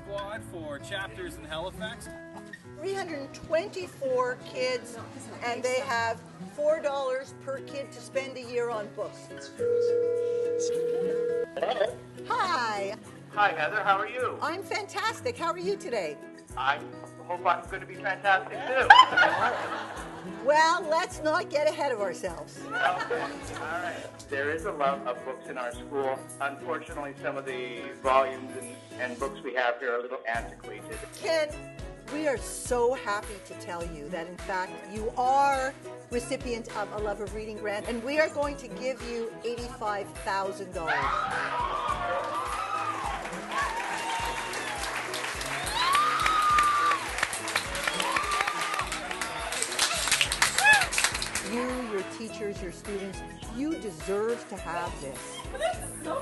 squad for chapters in Halifax. 324 kids, and they have $4 per kid to spend a year on books. Hello. Hi, Hi, Heather. How are you? I'm fantastic. How are you today? I hope I'm going to be fantastic, too. Well, let's not get ahead of ourselves. Okay. All right. There is a love of books in our school. Unfortunately, some of the volumes and books we have here are a little antiquated. Ken, we are so happy to tell you that, in fact, you are recipient of a Love of Reading grant, and we are going to give you $85,000. You, your teachers, your students, you deserve to have this. This is so